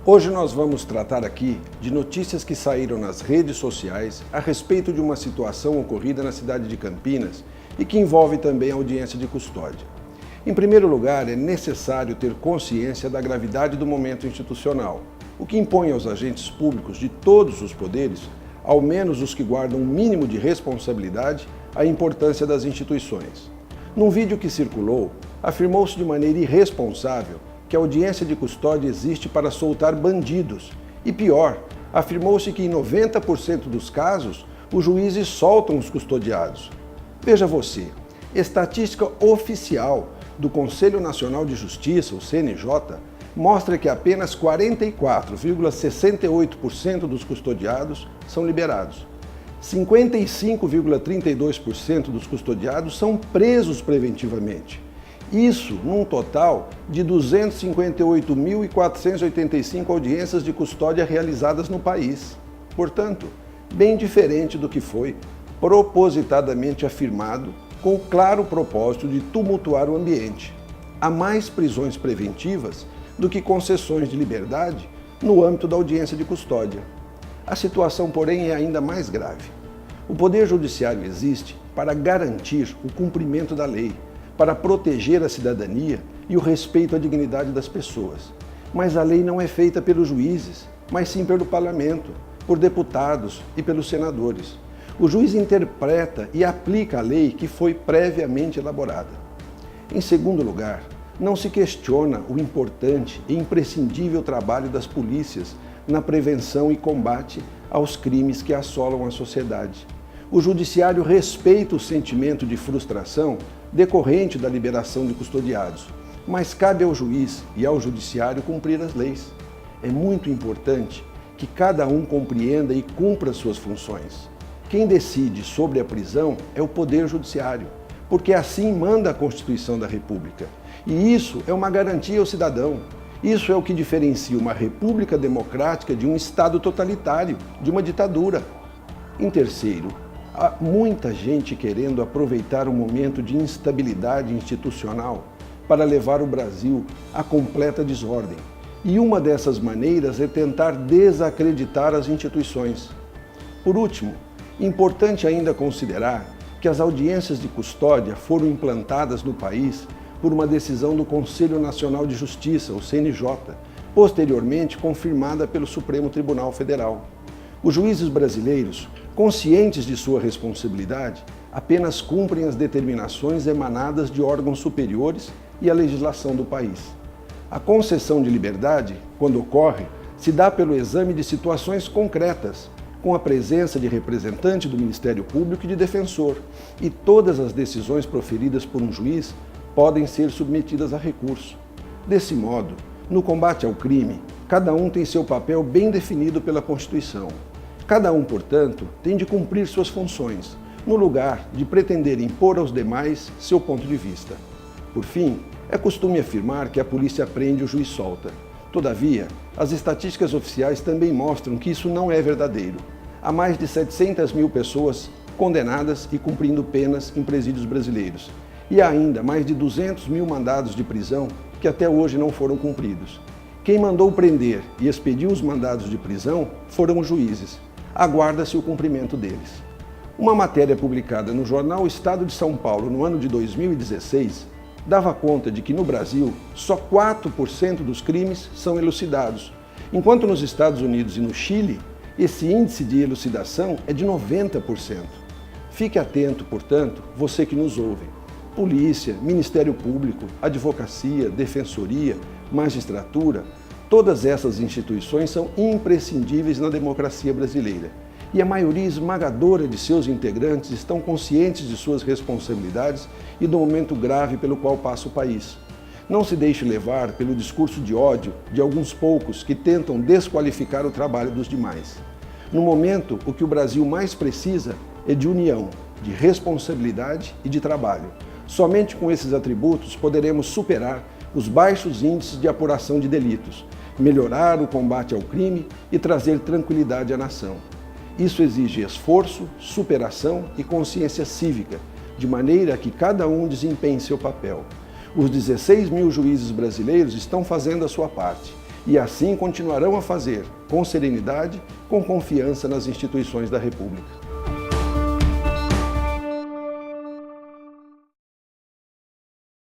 Hoje nós vamos tratar aqui de notícias que saíram nas redes sociais a respeito de uma situação ocorrida na cidade de Campinas e que envolve também a audiência de custódia. Em primeiro lugar, é necessário ter consciência da gravidade do momento institucional, o que impõe aos agentes públicos de todos os poderes, ao menos os que guardam um mínimo de responsabilidade, a importância das instituições. Num vídeo que circulou, afirmou-se de maneira irresponsável que a audiência de custódia existe para soltar bandidos. E pior, afirmou-se que em 90% dos casos, os juízes soltam os custodiados. Veja você, estatística oficial do Conselho Nacional de Justiça, o CNJ, mostra que apenas 44,68% dos custodiados são liberados. 55,32% dos custodiados são presos preventivamente. Isso num total de 258.485 audiências de custódia realizadas no país. Portanto, bem diferente do que foi propositadamente afirmado com o claro propósito de tumultuar o ambiente. Há mais prisões preventivas do que concessões de liberdade no âmbito da audiência de custódia. A situação, porém, é ainda mais grave. O Poder Judiciário existe para garantir o cumprimento da lei, para proteger a cidadania e o respeito à dignidade das pessoas. Mas a lei não é feita pelos juízes, mas sim pelo parlamento, por deputados e pelos senadores. O juiz interpreta e aplica a lei que foi previamente elaborada. Em segundo lugar, não se questiona o importante e imprescindível trabalho das polícias na prevenção e combate aos crimes que assolam a sociedade. O judiciário respeita o sentimento de frustração decorrente da liberação de custodiados, mas cabe ao juiz e ao judiciário cumprir as leis. É muito importante que cada um compreenda e cumpra suas funções. Quem decide sobre a prisão é o Poder Judiciário, porque assim manda a Constituição da República. E isso é uma garantia ao cidadão. Isso é o que diferencia uma república democrática de um Estado totalitário, de uma ditadura. Em terceiro, há muita gente querendo aproveitar um momento de instabilidade institucional para levar o Brasil à completa desordem. E uma dessas maneiras é tentar desacreditar as instituições. Por último, importante ainda considerar que as audiências de custódia foram implantadas no país por uma decisão do Conselho Nacional de Justiça, o CNJ, posteriormente confirmada pelo Supremo Tribunal Federal. Os juízes brasileiros, conscientes de sua responsabilidade, apenas cumprem as determinações emanadas de órgãos superiores e a legislação do país. A concessão de liberdade, quando ocorre, se dá pelo exame de situações concretas, com a presença de representante do Ministério Público e de defensor, e todas as decisões proferidas por um juiz podem ser submetidas a recurso. Desse modo, no combate ao crime, cada um tem seu papel bem definido pela Constituição. Cada um, portanto, tem de cumprir suas funções, no lugar de pretender impor aos demais seu ponto de vista. Por fim, é costume afirmar que a polícia prende e o juiz solta. Todavia, as estatísticas oficiais também mostram que isso não é verdadeiro. Há mais de 700 mil pessoas condenadas e cumprindo penas em presídios brasileiros. E há ainda mais de 200 mil mandados de prisão que até hoje não foram cumpridos. Quem mandou prender e expediu os mandados de prisão foram os juízes. Aguarda-se o cumprimento deles. Uma matéria publicada no jornal Estado de São Paulo no ano de 2016 dava conta de que no Brasil só 4% dos crimes são elucidados, enquanto nos Estados Unidos e no Chile esse índice de elucidação é de 90%. Fique atento, portanto, você que nos ouve. Polícia, Ministério Público, Advocacia, Defensoria, Magistratura, todas essas instituições são imprescindíveis na democracia brasileira. E a maioria esmagadora de seus integrantes estão conscientes de suas responsabilidades e do momento grave pelo qual passa o país. Não se deixe levar pelo discurso de ódio de alguns poucos que tentam desqualificar o trabalho dos demais. No momento, o que o Brasil mais precisa é de união, de responsabilidade e de trabalho. Somente com esses atributos poderemos superar os baixos índices de apuração de delitos, melhorar o combate ao crime e trazer tranquilidade à nação. Isso exige esforço, superação e consciência cívica, de maneira que cada um desempenhe seu papel. Os 16 mil juízes brasileiros estão fazendo a sua parte e assim continuarão a fazer, com serenidade, com confiança nas instituições da República.